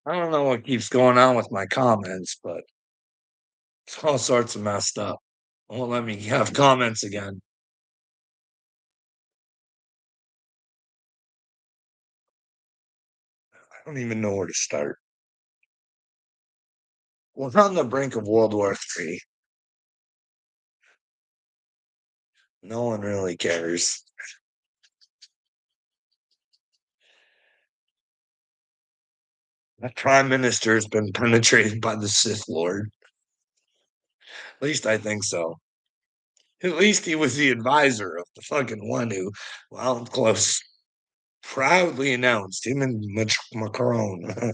I don't know what keeps going on with my comments, but it's all sorts of messed up. Won't let me have comments again. I don't even know where to start. We're on the brink of World War III. No one really cares. The prime minister has been penetrated by the Sith Lord. At least I think so. At least he was the advisor of the fucking one who, well, close, proudly announced him and Macron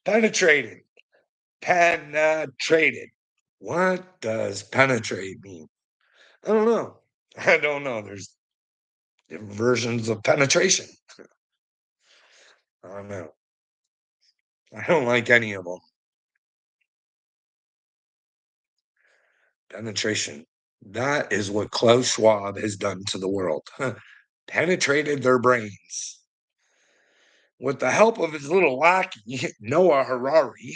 penetrated. Penetrated. What does penetrate mean? I don't know. I don't know. There's different versions of penetration. I don't know. I don't like any of them. Penetration. That is what Klaus Schwab has done to the world. Penetrated their brains. With the help of his little lackey, Noah Harari,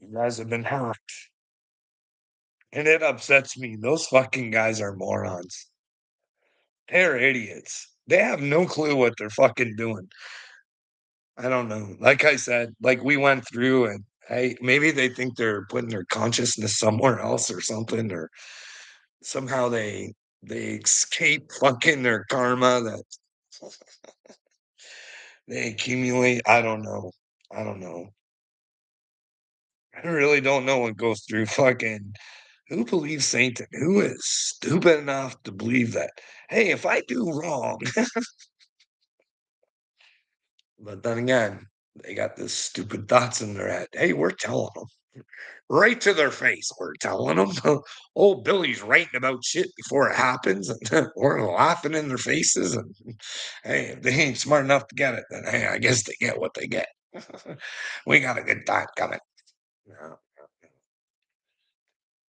you guys have been hacked. And it upsets me. Those fucking guys are morons. They're idiots. They have no clue what they're fucking doing. I don't know. Like I said, like we went through and hey, maybe they think they're putting their consciousness somewhere else or something, or somehow they escape fucking their karma that they accumulate. I don't know. I don't know. I really don't know what goes through fucking who believes Satan? Who is stupid enough to believe that? Hey, if I do wrong, but then again, they got this stupid thoughts in their head. Hey, we're telling them. Right to their face. We're telling them, old Billy's writing about shit before it happens, and we're laughing in their faces. And hey, if they ain't smart enough to get it, then hey, I guess they get what they get. We got a good time coming. No,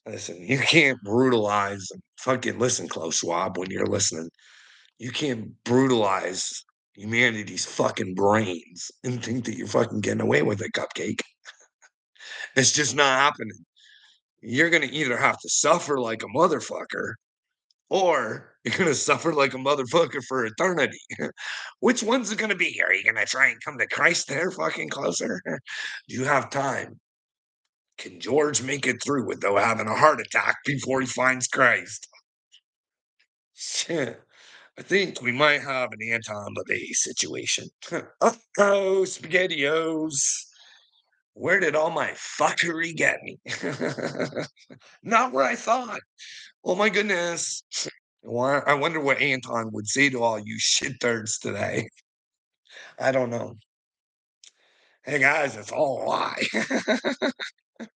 listen, you can't brutalize fucking listen, Klaus Schwab, when you're listening. You can't brutalize humanity's fucking brains and think that you're fucking getting away with it, cupcake. It's just not happening. You're gonna either have to suffer like a motherfucker, or you're gonna suffer like a motherfucker for eternity. Which one's it gonna be? Are you gonna try and come to Christ there fucking closer? Do you have time? Can George make it through without having a heart attack before he finds Christ? Shit. I think we might have an Anton LaVey situation. Oh, SpaghettiOs. Where did all my fuckery get me? Not where I thought. Oh my goodness. I wonder what Anton would say to all you shit-turds today. I don't know. Hey, guys, it's all a lie. As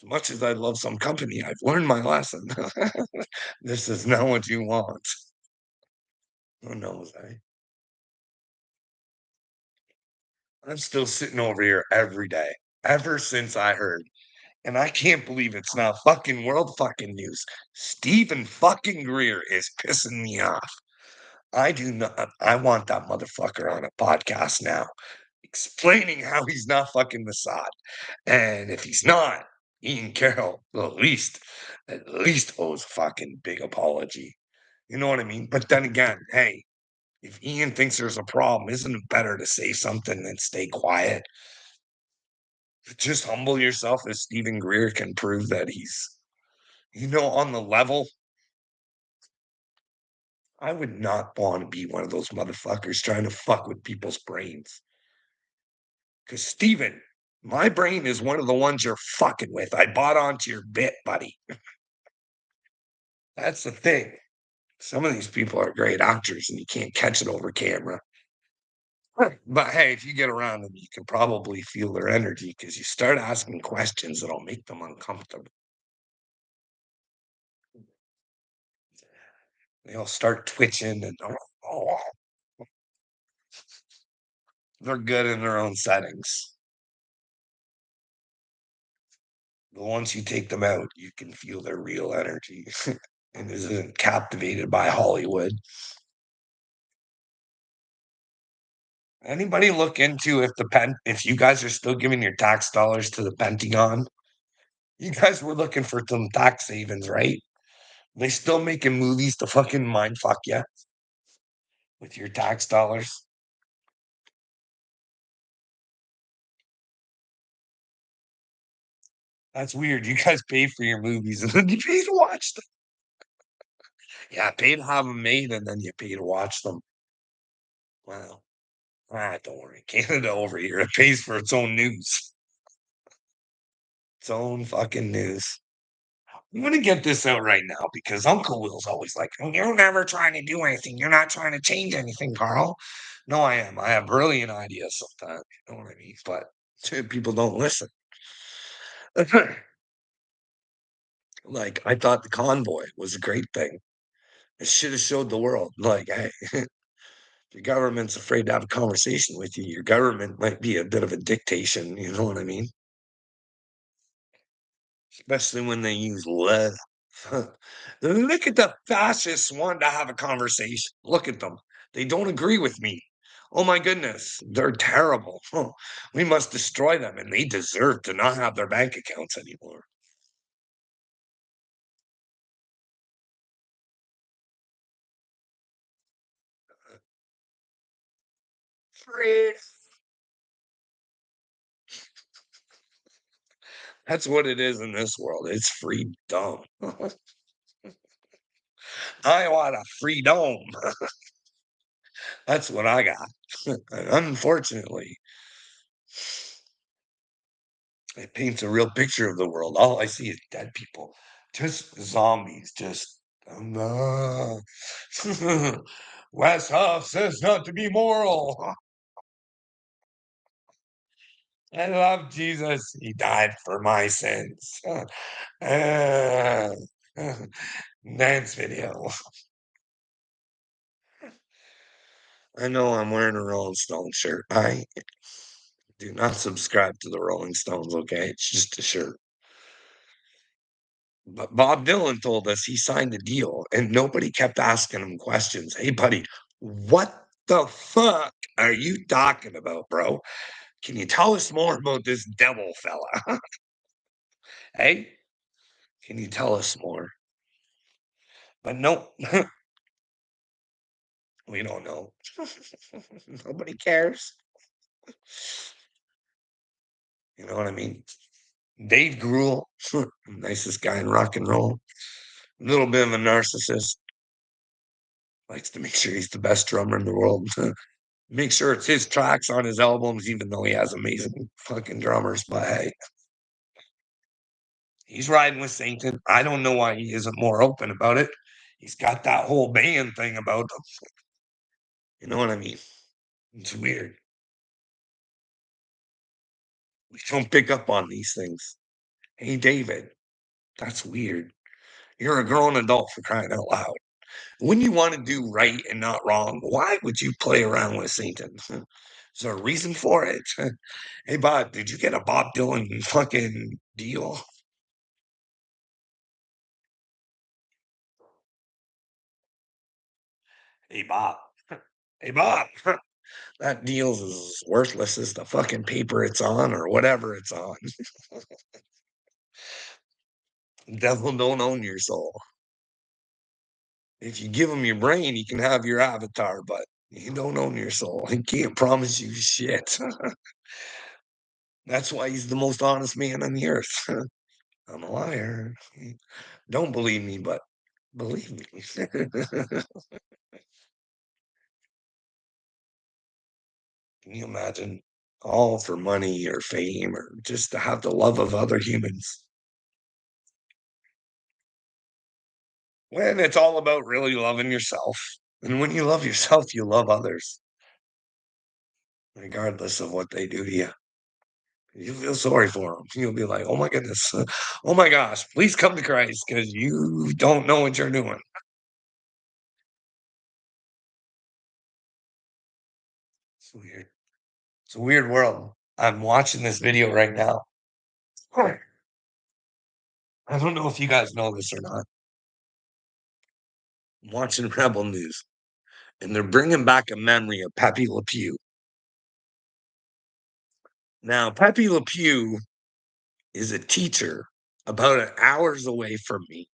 much as I love some company, I've learned my lesson. This is not what you want. Who knows, eh? I'm still sitting over here every day, ever since I heard, and I can't believe it's not fucking world fucking news. Stephen fucking Greer is pissing me off. I do not I want that motherfucker on a podcast now, explaining how he's not fucking Mossad. And if he's not, Ian Carroll at least owes a fucking big apology. You know what I mean? But then again, hey, if Ian thinks there's a problem, isn't it better to say something than stay quiet? Just humble yourself as Stephen Greer can prove that he's, on the level. I would not want to be one of those motherfuckers trying to fuck with people's brains. Because Steven, my brain is one of the ones you're fucking with. I bought onto your bit, buddy. That's the thing. Some of these people are great actors and you can't catch it over camera. Right. But hey, if you get around them, you can probably feel their energy because you start asking questions that'll make them uncomfortable. They'll start twitching and oh, they're good in their own settings. But once you take them out, you can feel their real energy and isn't captivated by Hollywood. Anybody look into if you guys are still giving your tax dollars to the Pentagon? You guys were looking for some tax savings, right? They still making movies to fucking mind fuck you with your tax dollars. That's weird. You guys pay for your movies and then you pay to watch them. Yeah, pay to have them made and then you pay to watch them. Wow. Don't worry. Canada over here, it pays for its own news. Its own fucking news. I'm gonna get this out right now because Uncle Will's always like, "Oh, you're never trying to do anything. You're not trying to change anything, Carl." No, I am. I have brilliant ideas sometimes. You know what I mean? But people don't listen. Like, I thought the convoy was a great thing. It should have showed the world, like, hey, your government's afraid to have a conversation with you. Your government might be a bit of a dictation. You know what I mean? Especially when they use lead. Look at the fascists wanting to have a conversation. Look at them. They don't agree with me. Oh my goodness, they're terrible. Huh. We must destroy them, and they deserve to not have their bank accounts anymore. Free. That's what it is in this world. It's freedom. I want a freedom. That's what I got. Unfortunately, it paints a real picture of the world. All I see is dead people, just zombies, just no. Wes Huff says not to be moral. I love Jesus. He died for my sins. Uh, Dance video. I know I'm wearing a Rolling Stone shirt. I do not subscribe to the Rolling Stones, okay? It's just a shirt. But Bob Dylan told us he signed a deal and nobody kept asking him questions. Hey, buddy, what the fuck are you talking about, bro? Can you tell us more about this devil fella? Hey, can you tell us more? But no, we don't know. Nobody cares. You know what I mean? Dave Grohl, nicest guy in rock and roll, a little bit of a narcissist, likes to make sure he's the best drummer in the world. Make sure it's his tracks on his albums, even though he has amazing fucking drummers. But hey, he's riding with Satan. I don't know why he isn't more open about it. He's got that whole band thing about him. You know what I mean? It's weird. We don't pick up on these things. Hey, David, that's weird. You're a grown adult for crying out loud. When you want to do right and not wrong, why would you play around with Satan? Is there a reason for it? Hey, Bob, did you get a Bob Dylan fucking deal? Hey, Bob. Hey, Bob. That deal's as worthless as the fucking paper it's on or whatever it's on. Devil don't own your soul. If you give him your brain, he can have your avatar, but he don't own your soul. He can't promise you shit. That's why he's the most honest man on the earth. I'm a liar. Don't believe me, but believe me. Can you imagine? All for money or fame or just to have the love of other humans. When it's all about really loving yourself. And when you love yourself, you love others, regardless of what they do to you. You feel sorry for them. You'll be like, oh my goodness. Oh my gosh, please come to Christ because you don't know what you're doing. It's weird. It's a weird world. I'm watching this video right now. I don't know if you guys know this or not. I'm watching Rebel News, and they're bringing back a memory of Pepe Le Pew. Now, Pepe Le Pew is a teacher about an hours away from me.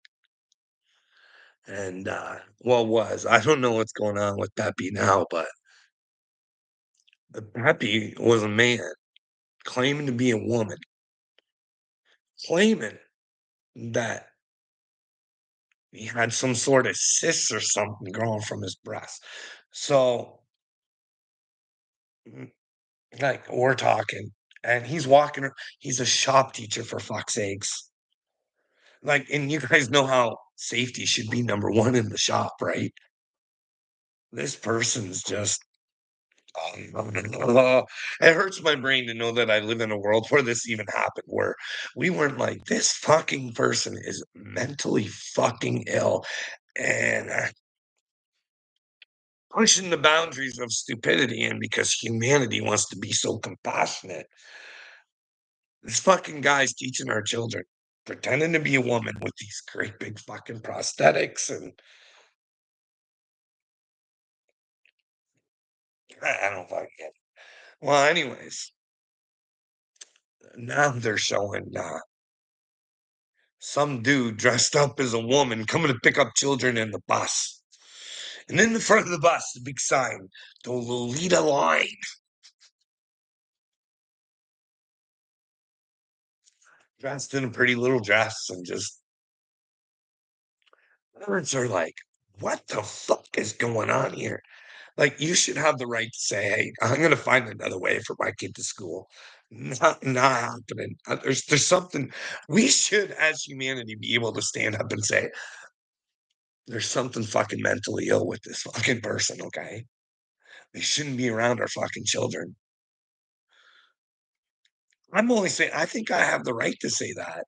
And well was. I don't know what's going on with Pepe now, but Pepe was a man claiming to be a woman, claiming that he had some sort of cysts or something growing from his breast. So, mm, like, we're talking, and he's walking. He's a shop teacher for fuck's sakes. Like, and you guys know how safety should be number one in the shop, right? This person's just. It hurts my brain to know that I live in a world where this even happened, where we weren't like, this fucking person is mentally fucking ill and pushing the boundaries of stupidity and because humanity wants to be so compassionate. This fucking guy's teaching our children, pretending to be a woman with these great big fucking prosthetics, and I don't fucking get it. Well, anyways, now they're showing some dude dressed up as a woman coming to pick up children in the bus. And in the front of the bus, the big sign, the Lolita line, dressed in a pretty little dress and just parents are like, what the fuck is going on here? Like, you should have the right to say, hey, I'm gonna find another way for my kid to school. Not happening. There's something we should as humanity be able to stand up and say, there's something fucking mentally ill with this fucking person, okay? They shouldn't be around our fucking children. I'm only saying I think I have the right to say that.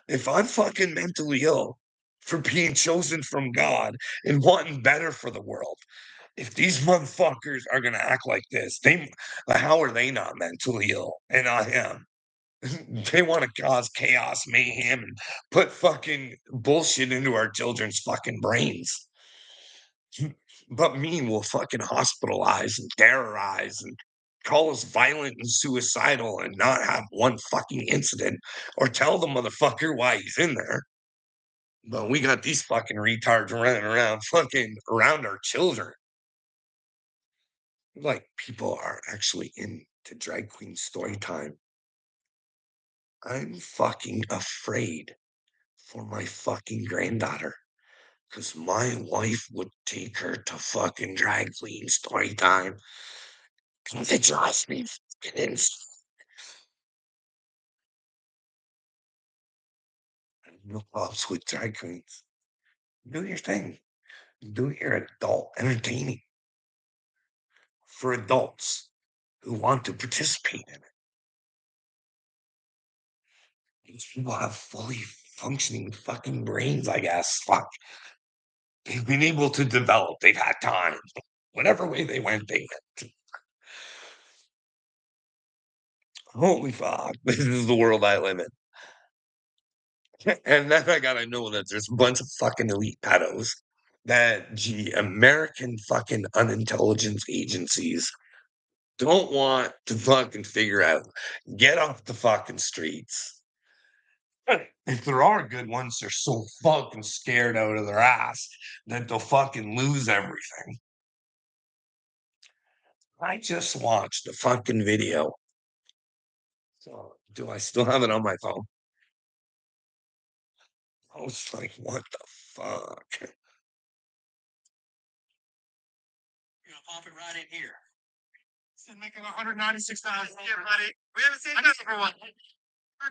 If I'm fucking mentally ill for being chosen from God and wanting better for the world, if these motherfuckers are gonna act like this, how are they not mentally ill? And I am. They wanna cause chaos, mayhem, and put fucking bullshit into our children's fucking brains. But me will fucking hospitalize and terrorize and call us violent and suicidal and not have one fucking incident or tell the motherfucker why he's in there. But we got these fucking retards running around fucking around our children. Like, people are actually into drag queen story time. I'm fucking afraid for my fucking granddaughter because my wife would take her to fucking drag queen story time. It drives me fucking no problems with drag queens. Do your thing. Do your adult entertaining for adults who want to participate in it. These people have fully functioning fucking brains, I guess. Fuck. They've been able to develop. They've had time. Whatever way they went, they went. Holy fuck. This is the world I live in. And then I gotta know that there's a bunch of fucking elite pedos that the American fucking unintelligence agencies don't want to fucking figure out. Get off the fucking streets. If there are good ones, they're so fucking scared out of their ass that they'll fucking lose everything. I just watched a fucking video. So, do I still have it on my phone? I was like, what the fuck? You're gonna pop it right in here. It's making 196,000 a year, buddy. We haven't seen this for one.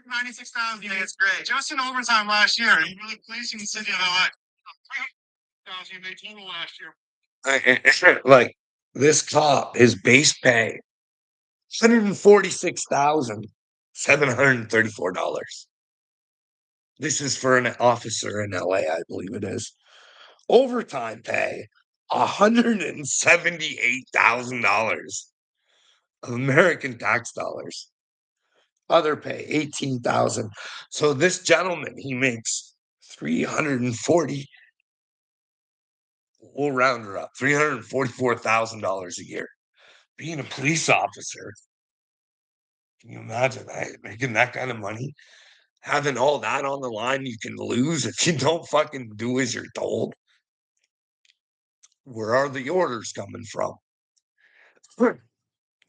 196,000. Yeah, it's great. Just in overtime last year. Are you really pleased in the city of LA? 300,000 you made total last year. Like, this cop, his base pay, $146,734. This is for an officer in LA, I believe it is. Overtime pay, $178,000 of American tax dollars. Other pay, 18,000. So this gentleman, he makes 340, we'll round her up, $344,000 a year. Being a police officer, Can you imagine that? Making that kind of money? Having all that on the line you can lose if you don't fucking do as you're told? Where are the orders coming from?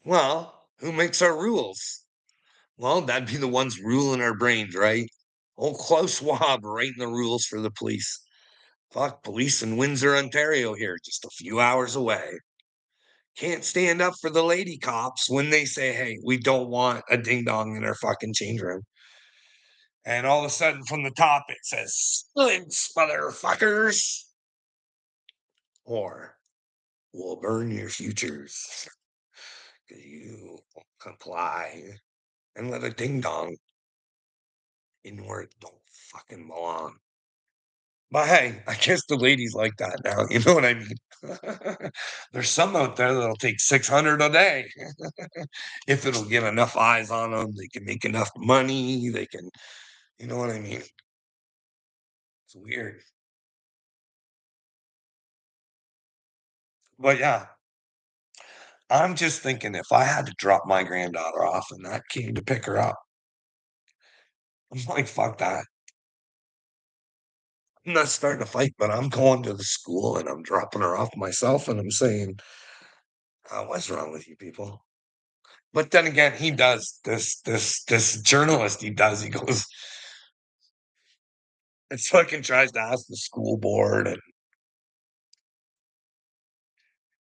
Well, who makes our rules? Well, that'd be the ones ruling our brains, right? Old Klaus Schwab writing the rules for the police. Fuck, police in Windsor, Ontario here, just a few hours away. Can't stand up for the lady cops when they say, hey, we don't want a ding dong in our fucking change room. And all of a sudden from the top it says, silence, motherfuckers. Or we'll burn your futures. You comply and let a ding dong in where it don't fucking belong. But hey, I guess the ladies like that now. You know what I mean? There's some out there that'll take 600 a day. If it'll get enough eyes on them, they can make enough money. They can, you know what I mean? It's weird. But yeah, I'm just thinking if I had to drop my granddaughter off and that came to pick her up, I'm like, fuck that. I'm not starting a fight, but I'm going to the school and I'm dropping her off myself and I'm saying, what's wrong with you people? But then again, he does this journalist, he goes, it's fucking tries to ask the school board. And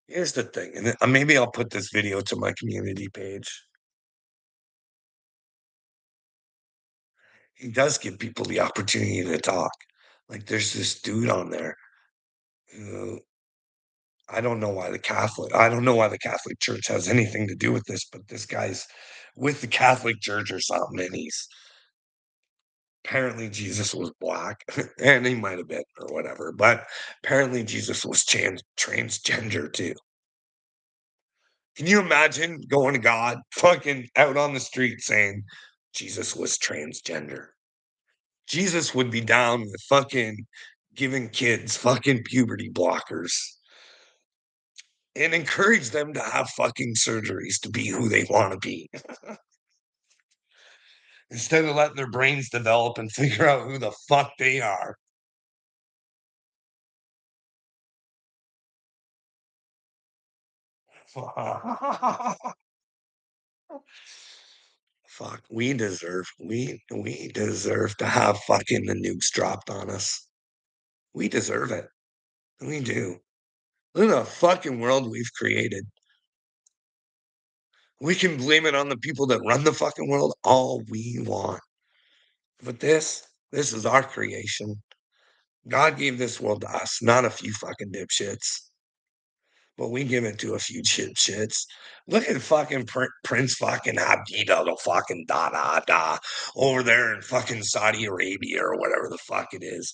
here's the thing, and maybe I'll put this video to my community page. He does give people the opportunity to talk. Like there's this dude on there who I don't know why the Catholic Church has anything to do with this, but this guy's with the Catholic Church or something, and he's apparently Jesus was black, and he might have been or whatever, but apparently Jesus was transgender too. Can you imagine going to God, fucking out on the street saying Jesus was transgender? Jesus would be down with fucking giving kids fucking puberty blockers and encourage them to have fucking surgeries to be who they want to be instead of letting their brains develop and figure out who the fuck they are. Fuck, we deserve to have fucking the nukes dropped on us. We deserve it. We do. Look at the fucking world we've created. We can blame it on the people that run the fucking world all we want. But this is our creation. God gave this world to us, not a few fucking dipshits. But we give it to a few shits. Look at fucking Prince fucking Abdullah, the fucking da da da over there in fucking Saudi Arabia or whatever the fuck it is.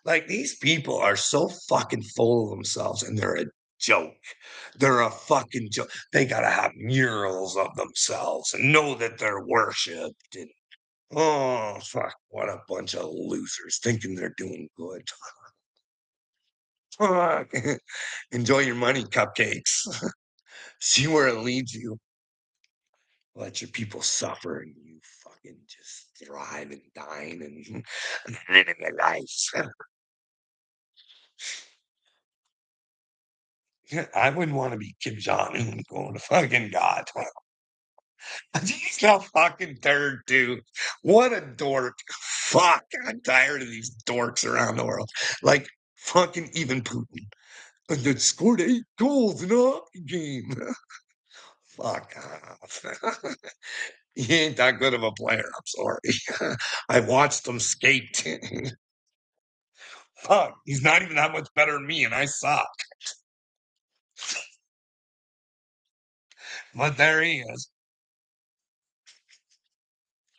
Like these people are so fucking full of themselves and they're a joke. They're a fucking joke. They gotta have murals of themselves and know that they're worshipped. And oh fuck, what a bunch of losers thinking they're doing good. Fuck. Enjoy your money, cupcakes. See where it leads you. Let your people suffer and you fucking just thrive and dine and living your life. Yeah, I wouldn't want to be Kim Jong Un going to fucking God. He's a fucking third dude. What a dork. Fuck. I'm tired of these dorks around the world. Like fucking even Putin. And then scored 8 goals in a hockey game. Fuck off. He ain't that good of a player. I'm sorry. I watched him skate. Fuck, he's not even that much better than me, and I suck. But there he is.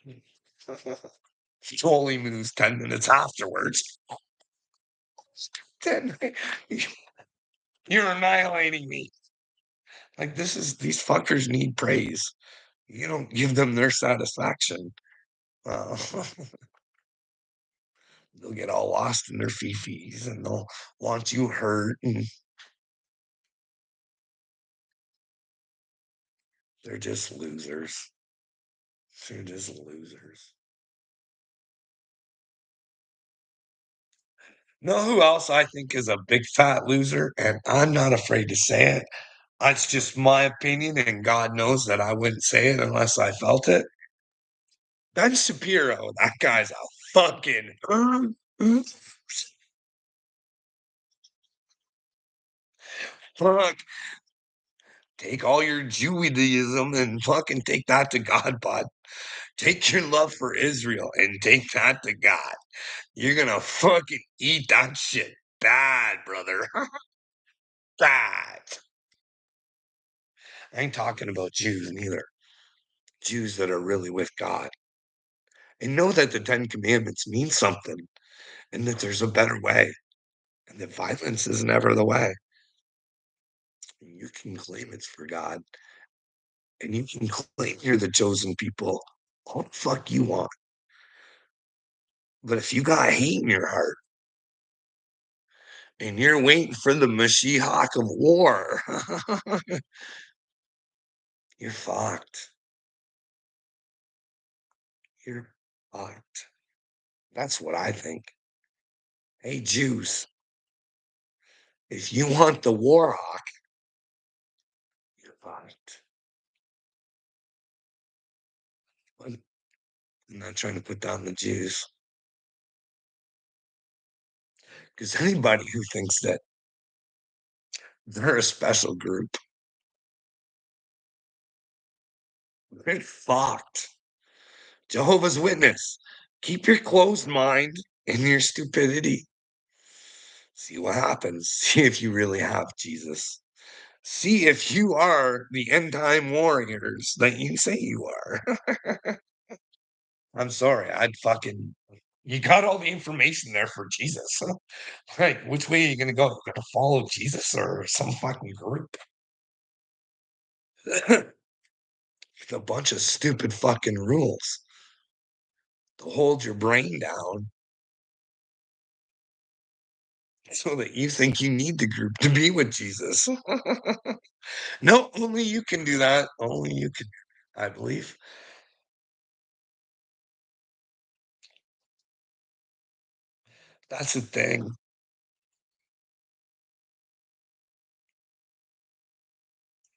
He only moves 10 minutes afterwards. 10, you're annihilating me. Like these fuckers need praise. You don't give them their satisfaction. Uh, they'll get all lost in their fifis and they'll want you hurt and they're just losers. They're just losers. Know who else I think is a big fat loser? And I'm not afraid to say it. It's just my opinion, and God knows that I wouldn't say it unless I felt it. Ben Shapiro, that guy's a fucking fuck. Take all your Judaism and fucking take that to God, bud. Take your love for Israel and take that to God. You're gonna fucking eat that shit bad, brother. Bad. I ain't talking about Jews neither. Jews that are really with God and know that the Ten Commandments mean something and that there's a better way and that violence is never the way. You can claim it's for God and you can claim you're the chosen people all the fuck you want. But if you got hate in your heart and you're waiting for the Mashiach of war, you're fucked. You're fucked. That's what I think. Hey, Jews, if you want the war hawk, you're fucked. I'm not trying to put down the Jews because anybody who thinks that they're a special group, they're fucked. Jehovah's Witness, keep your closed mind and your stupidity. See what happens. See if you really have Jesus. See if you are the end time warriors that you say you are. I'm sorry. I'd fucking. You got all the information there for Jesus. Right. Which way are you going to go? You going to follow Jesus or some fucking group? A bunch of stupid fucking rules to hold your brain down so that you think you need the group to be with Jesus. No, only you can do that. Only you can, I believe. That's the thing.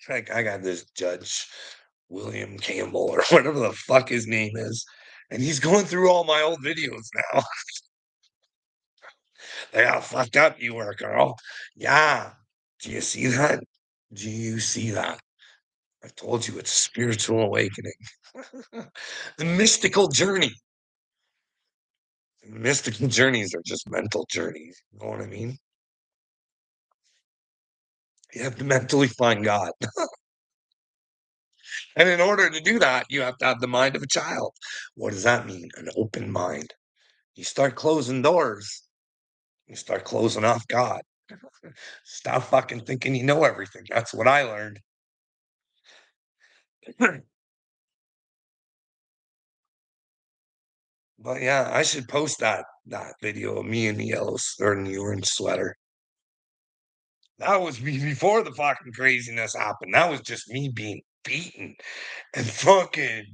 Like, I got this Judge William Campbell or whatever the fuck his name is, and he's going through all my old videos now. Like, how fucked up you were, girl. Yeah. Do you see that? Do you see that? I told you it's spiritual awakening. The mystical journey. Mystical journeys are just mental journeys. You know what I mean? You have to mentally find God. And in order to do that, you have to have the mind of a child. What does that mean? An open mind. You start closing doors, you start closing off God. Stop fucking thinking you know everything. That's what I learned. But yeah, I should post that video of me in the yellow or in the orange sweater. That was me before the fucking craziness happened. That was just me being beaten and fucking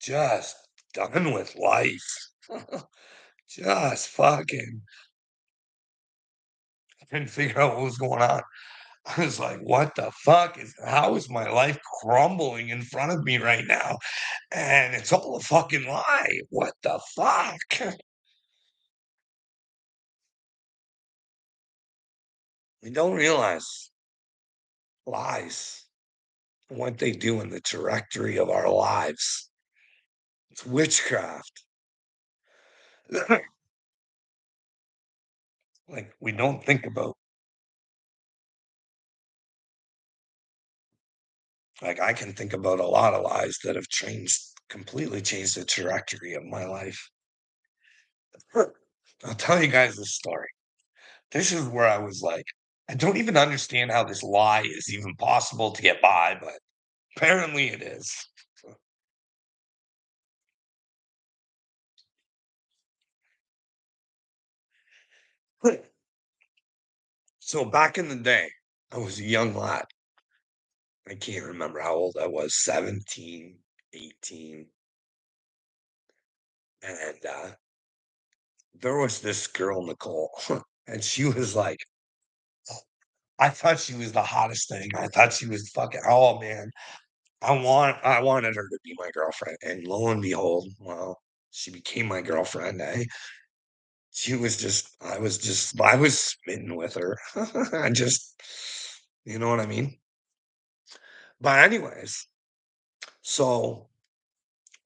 just done with life. Just fucking couldn't figure out what was going on. I was like, what the fuck is how is my life crumbling in front of me right now? And it's all a fucking lie. What the fuck? We don't realize lies, what they do in the trajectory of our lives. It's witchcraft. Like we don't think about like I can think about a lot of lies that have completely changed the trajectory of my life. I'll tell you guys this story. This is where I was like, I don't even understand how this lie is even possible to get by, but apparently it is. So back in the day, I was a young lad. I can't remember how old I was, 17, 18. and there was this girl, Nicole, and she was like, I thought she was the hottest thing. I thought she was fucking. Oh man, I wanted her to be my girlfriend, and lo and behold, well, she became my girlfriend. I was smitten with her. I just, you know what I mean. But anyways, so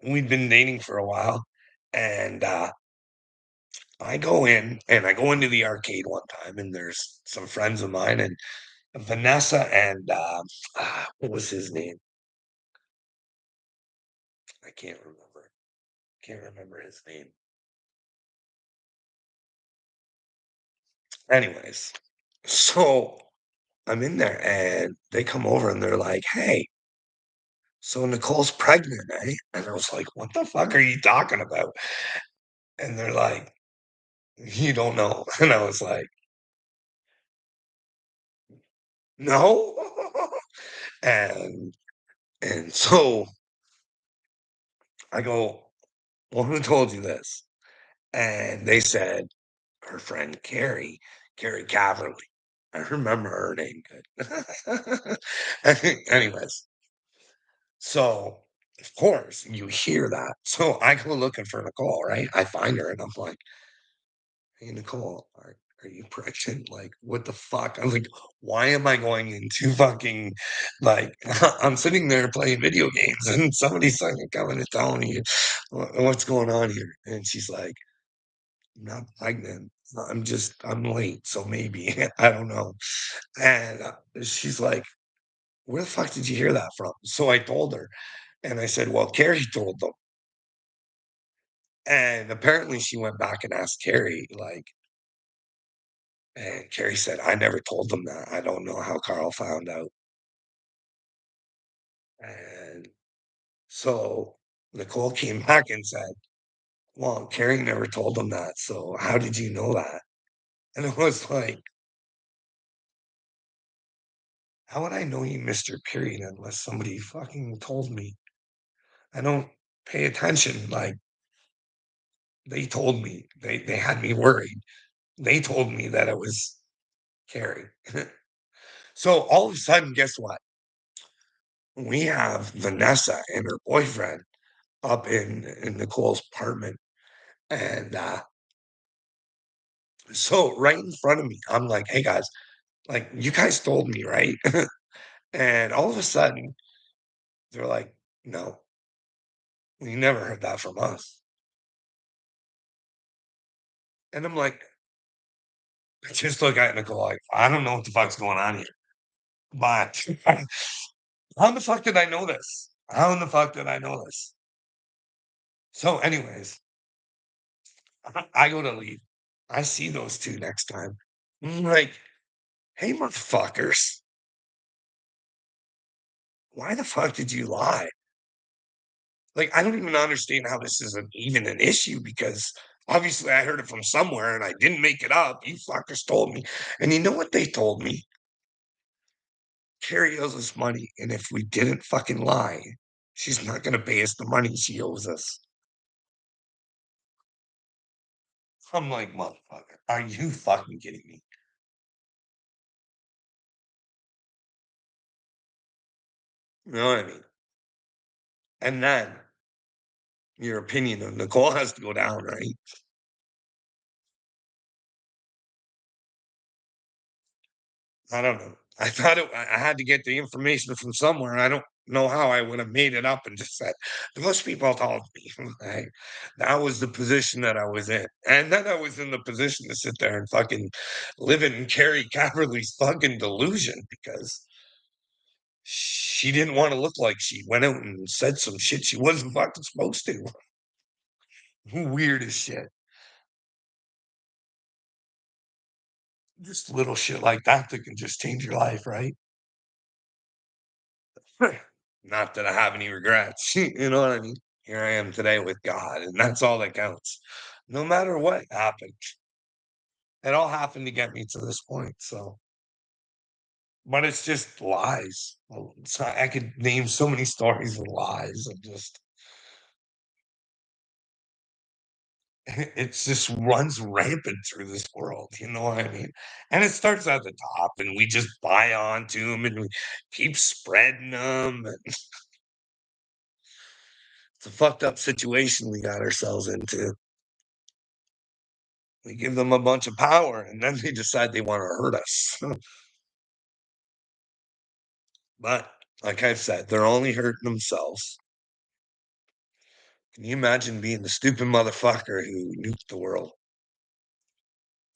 we'd been dating for a while, and I go into the arcade one time, and there's some friends of mine, and Vanessa and what was his name? I can't remember. Can't remember his name. Anyways, so I'm in there and they come over and they're like, "Hey, so Nicole's pregnant, eh?" And I was like, "What the fuck are you talking about?" And they're like, "You don't know." And I was like, "No." And so I go, "Well, who told you this?" And they said, "Her friend Carrie Caverly." I remember her name good. Anyways, so, of course, you hear that. So I go looking for Nicole, right? I find her and I'm like, "Hey, Nicole, are you pregnant? Like, what the fuck?" I'm like, "Why am I going into fucking like I'm sitting there playing video games and somebody's fucking coming and telling me what's going on here?" And she's like, "I'm not pregnant. I'm late, so maybe I don't know." And she's like, "Where the fuck did you hear that from?" So I told her, and I said, "Well, Carrie told them." And apparently she went back and asked Carrie, like, and Carrie said, "I never told them that. I don't know how Carl found out." And so Nicole came back and said, "Well, Carrie never told them that. So how did you know that?" And I was like, "How would I know you missed your period unless somebody fucking told me? I don't pay attention. Like they told me. They had me worried. They told me that it was Carrie." So all of a sudden, guess what? We have Vanessa and her boyfriend up in Nicole's apartment, and, so right in front of me, I'm like, "Hey, guys, like, you guys told me, right?" And all of a sudden, they're like, "No, we never heard that from us." And I'm like I just look at Nicole like, "I don't know what the fuck's going on here, but how in the fuck did I know this? How in the fuck did I know this?" So anyways, I go to leave. I see those 2 next time. I'm like, "Hey, motherfuckers, why the fuck did you lie?" Like, I don't even understand how this is even an issue because obviously I heard it from somewhere and I didn't make it up. You fuckers told me. And you know what they told me? Carrie owes us money. And if we didn't fucking lie, she's not going to pay us the money she owes us. I'm like, motherfucker, are you fucking kidding me? You know what I mean? And then your opinion of Nicole has to go down, right? I don't know. I thought I had to get the information from somewhere. I don't know how I would have made it up and just said, most people told me. Right? That was the position that I was in. And then I was in the position to sit there and fucking live in Carrie Caverly's fucking delusion because she didn't want to look like she went out and said some shit she wasn't fucking supposed to. Weird as shit. Just little shit like that that can just change your life, right? Not that I have any regrets. You know what I mean? Here I am today with God, and that's all that counts. No matter what happened, it all happened to get me to this point. So, but it's just lies. Well, I could name so many stories of lies of just It just runs rampant through this world, you know what I mean? And it starts at the top, and we just buy onto them, and we keep spreading them. It's a fucked up situation we got ourselves into. We give them a bunch of power, and then they decide they wanna hurt us. But, like I've said, they're only hurting themselves. Can you imagine being the stupid motherfucker who nuked the world?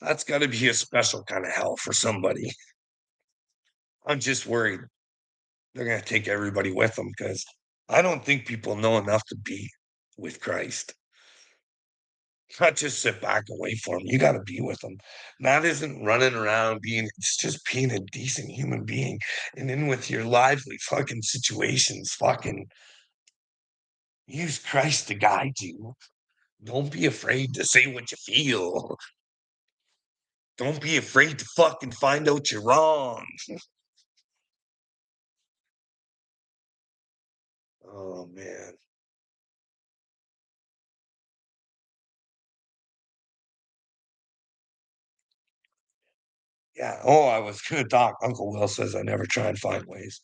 That's gotta be a special kinda hell for somebody. I'm just worried they're gonna take everybody with them because I don't think people know enough to be with Christ. Not just sit back and wait for him. You gotta be with him. That isn't running around being it's just being a decent human being and then with your lively fucking situations, fucking use Christ to guide you. Don't be afraid to say what you feel. Don't be afraid to fucking find out you're wrong. Oh man. Yeah. Oh, I was gonna talk. Uncle Will says I never try and find ways.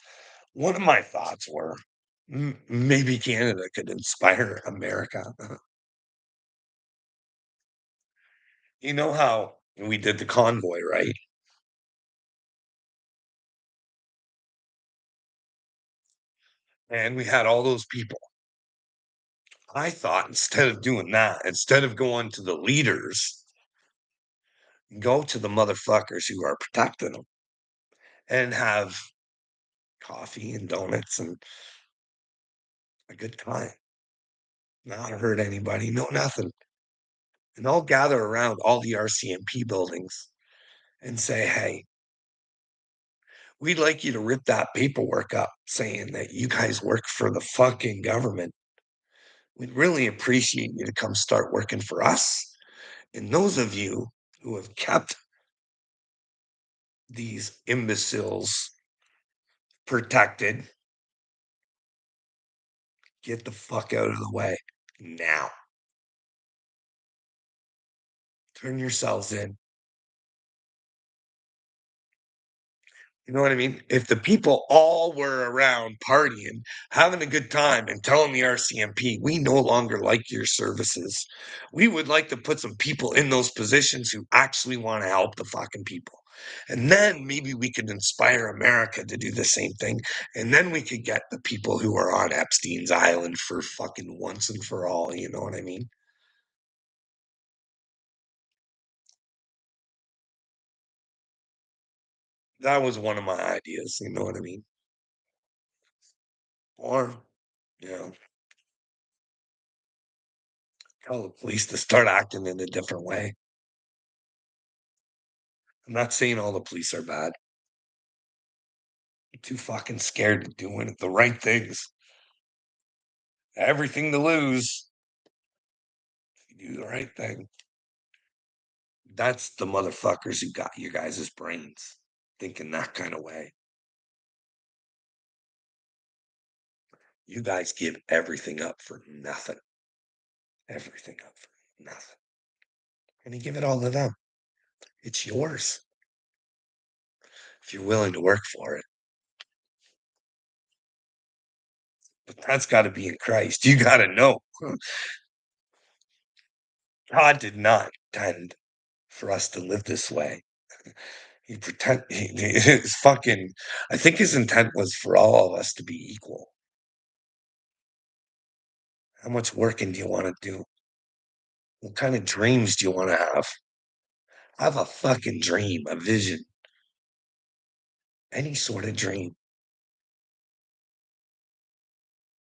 One of my thoughts were maybe Canada could inspire America. You know how we did the convoy, right? And we had all those people. I thought instead of doing that, instead of going to the leaders, go to the motherfuckers who are protecting them and have coffee and donuts and a good time. Not hurt anybody, no nothing. And all gather around all the RCMP buildings and say, hey, we'd like you to rip that paperwork up saying that you guys work for the fucking government. We'd really appreciate you to come start working for us. And those of you who have kept these imbeciles protected, get the fuck out of the way now. Turn yourselves in. You know what I mean? If the people all were around partying, having a good time, and telling the RCMP, we no longer like your services. We would like to put some people in those positions who actually want to help the fucking people. And then maybe we could inspire America to do the same thing. And then we could get the people who are on Epstein's island for fucking once and for all. You know what I mean? That was one of my ideas. You know what I mean? Or, you know, tell the police to start acting in a different way. I'm not saying all the police are bad. I'm too fucking scared of doing the right things. Everything to lose. If you do the right thing. That's the motherfuckers who got your guys' brains thinking that kind of way. You guys give everything up for nothing. Everything up for nothing. And you give it all to them. It's yours if you're willing to work for it. But that's got to be in Christ. You got to know God did not intend for us to live this way. His fucking I think his intent was for all of us to be equal. How much working do you wanna do? What kind of dreams do you wanna have? Have a fucking dream, a vision, any sort of dream.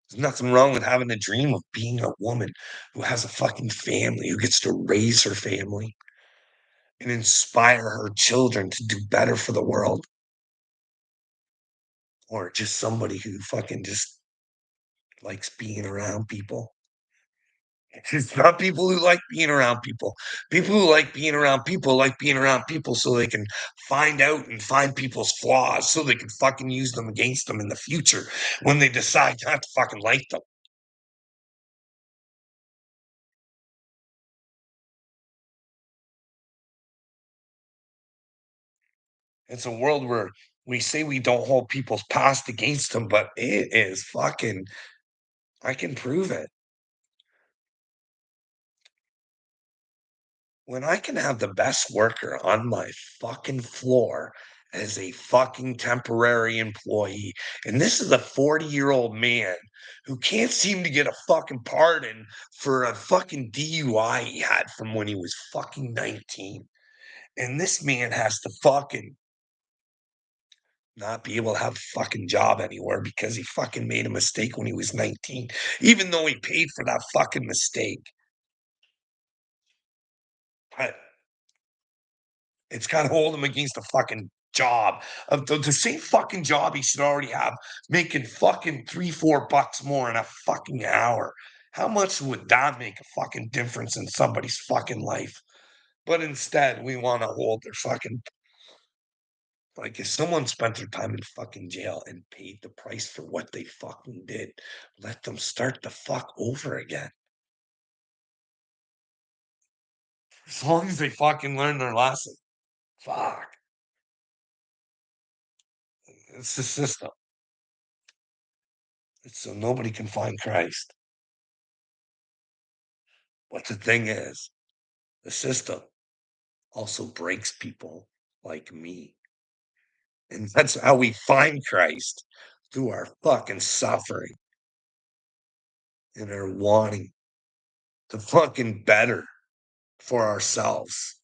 There's nothing wrong with having a dream of being a woman who has a fucking family, who gets to raise her family and inspire her children to do better for the world, or just somebody who fucking just likes being around people. It's not people who like being around people. People who like being around people so they can find out and find people's flaws so they can fucking use them against them in the future when they decide not to fucking like them. It's a world where we say we don't hold people's past against them, but it is fucking I can prove it. When I can have the best worker on my fucking floor as a fucking temporary employee, and this is a 40-year-old man who can't seem to get a fucking pardon for a fucking DUI he had from when he was fucking 19. And this man has to fucking not be able to have a fucking job anywhere because he fucking made a mistake when he was 19, even though he paid for that fucking mistake. But it's gotta hold him against a fucking job of the same fucking job he should already have, making fucking 3, $4 more in a fucking hour. How much would that make a fucking difference in somebody's fucking life? But instead, we wanna hold their fucking like, if someone spent their time in fucking jail and paid the price for what they fucking did, let them start the fuck over again. As long as they fucking learn their lesson. Fuck. It's the system. It's so nobody can find Christ. But the thing is, the system also breaks people like me. And that's how we find Christ through our fucking suffering and our wanting to fucking better for ourselves.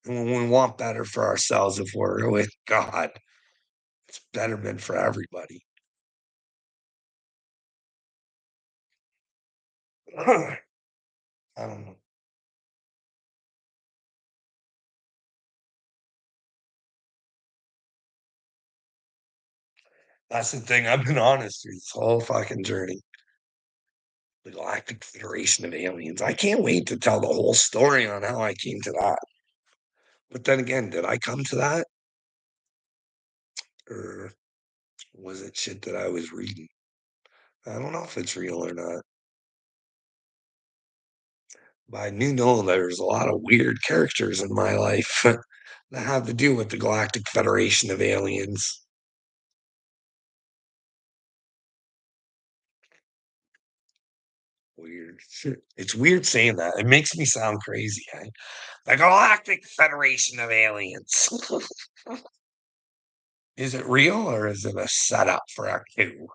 And when we want better for ourselves, if we're with God, it's betterment for everybody. I don't know. That's the thing. I've been honest through this whole fucking journey. The Galactic Federation of Aliens. I can't wait to tell the whole story on how I came to that. But then again, did I come to that? Or was it shit that I was reading? I don't know if it's real or not. But I do know there's a lot of weird characters in my life that have to do with the Galactic Federation of Aliens. Weird. It's weird saying that. It makes me sound crazy. Eh? The Galactic Federation of Aliens. Is it real or is it a setup for a coup?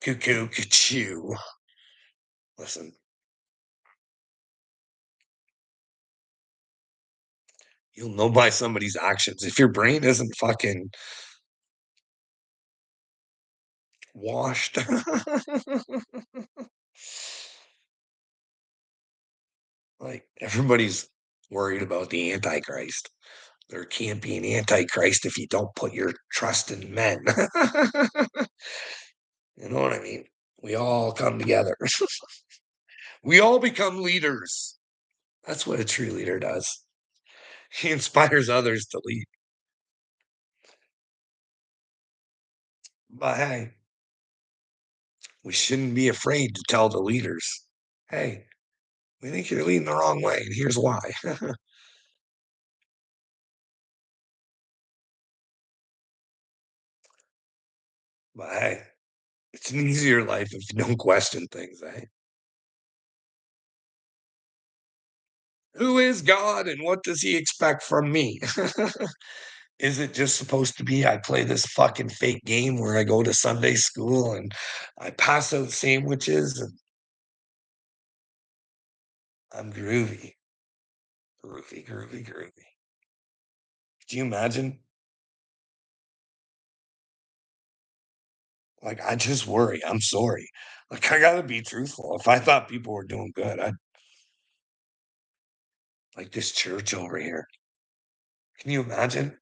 Cuckoo, cuckoo. Listen, you'll know by somebody's actions. If your brain isn't fucking washed, like everybody's worried about the Antichrist. There can't be an Antichrist if you don't put your trust in men. You know what I mean? We all come together. We all become leaders. That's what a true leader does. He inspires others to lead. But hey, we shouldn't be afraid to tell the leaders, hey, we think you're leading the wrong way, and here's why. But hey, it's an easier life if you don't question things, eh? Who is God and what does he expect from me? Is it just supposed to be I play this fucking fake game where I go to Sunday school and I pass out sandwiches and I'm groovy, groovy, groovy, groovy. Do you imagine? Like, I just worry. I'm sorry. Like, I gotta be truthful. If I thought people were doing good, I'd like this church over here. Can you imagine?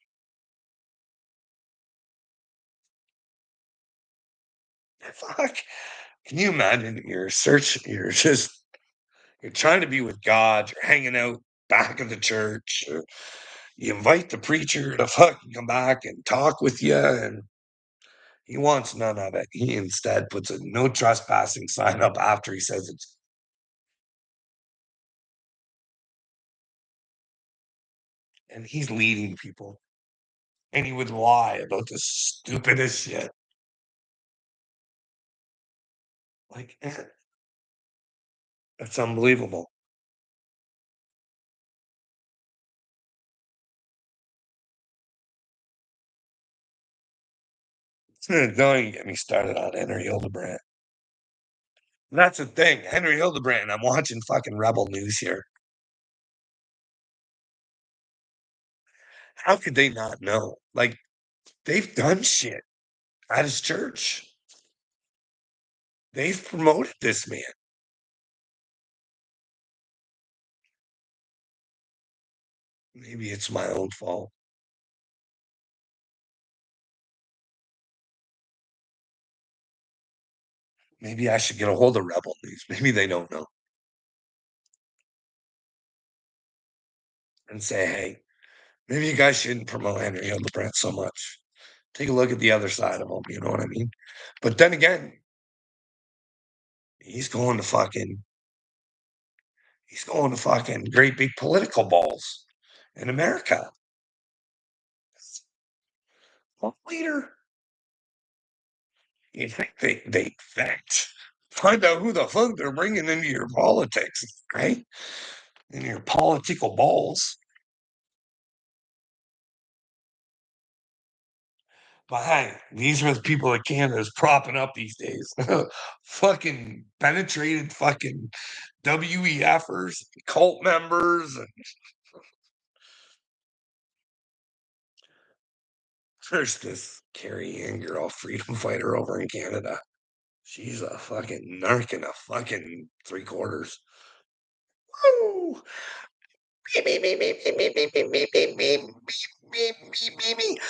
Fuck. Can you imagine you're just you're trying to be with God, you're hanging out back of the church, or you invite the preacher to fucking come back and talk with you, and he wants none of it. He instead puts a no trespassing sign up after he says it's and he's leading people. and he would lie about the stupidest shit. Like, that's unbelievable. Don't even get me started on Henry Hildebrand. That's the thing, Henry Hildebrand, I'm watching fucking Rebel News here. How could they not know? Like, they've done shit at his church. They've promoted this man. Maybe it's my own fault. Maybe I should get a hold of Rebel News. Maybe they don't know. And say, hey, maybe you guys shouldn't promote Henry Hildebrand so much. Take a look at the other side of him, you know what I mean? But then again, he's going to fucking great big political balls in America. Well, later, you think they fact find out who the fuck they're bringing into your politics, right? In your political balls. But hey, these are the people that Canada's propping up these days. Fucking penetrated fucking WEFers, cult members. And there's this Carrie Ann girl, freedom fighter over in Canada. She's a fucking narc in a fucking three quarters. Woo! Beep, beep, beep, beep, beep, beep, beep, beep, beep, beep, beep, beep, beep, beep, beep.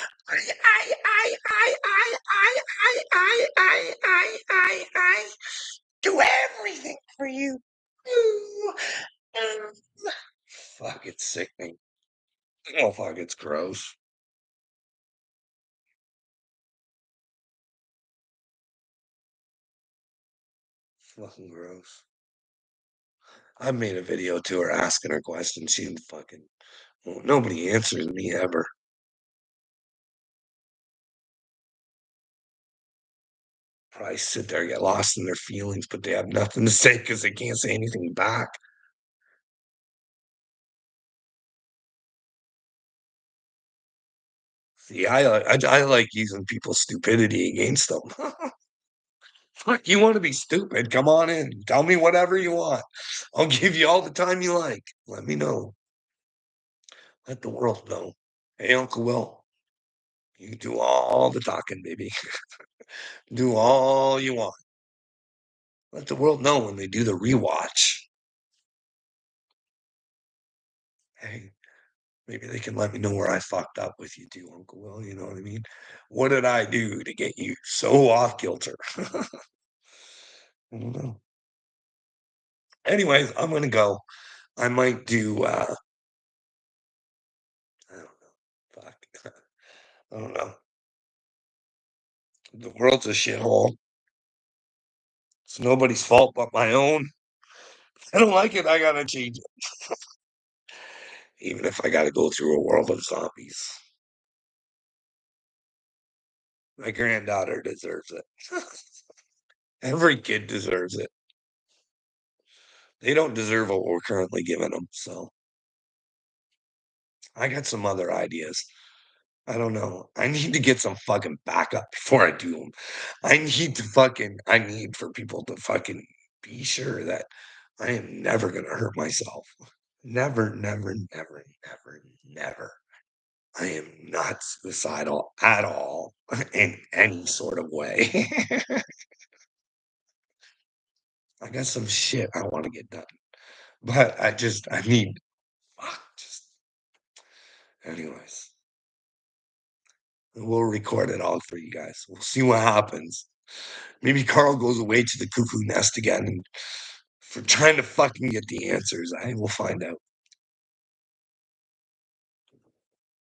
I do everything for you. Ooh, fuck, it's sickening. Oh, fuck, it's gross. Fucking gross. I made a video to her asking her questions. She fucking, well, nobody answers me ever. Probably sit there, get lost in their feelings, but they have nothing to say because they can't say anything back. See, I like using people's stupidity against them. Fuck, you want to be stupid? Come on in. Tell me whatever you want. I'll give you all the time you like. Let me know. Let the world know. Hey, Uncle Will, you do all the talking, baby. Do all you want. Let the world know when they do the rewatch. Hey, maybe they can let me know where I fucked up with you too, Uncle Will. You know what I mean? What did I do to get you so off kilter? I don't know. Anyways, I'm gonna go. I might do I don't know. Fuck. I don't know. The world's a shithole. It's nobody's fault but my own. I don't like it. I gotta change it. Even if I gotta go through a world of zombies. My granddaughter deserves it. Every kid deserves it. They don't deserve what we're currently giving them. So I got some other ideas. I don't know. I need to get some fucking backup before I do them. I need for people to fucking be sure that I am never gonna hurt myself. Never, never, never, never, never. I am not suicidal at all in any sort of way. I got some shit I want to get done, but I need, fuck, just, anyways, we'll record it all for you guys. We'll see what happens. Maybe Carl goes away to the cuckoo nest again and for trying to fucking get the answers. I will find out.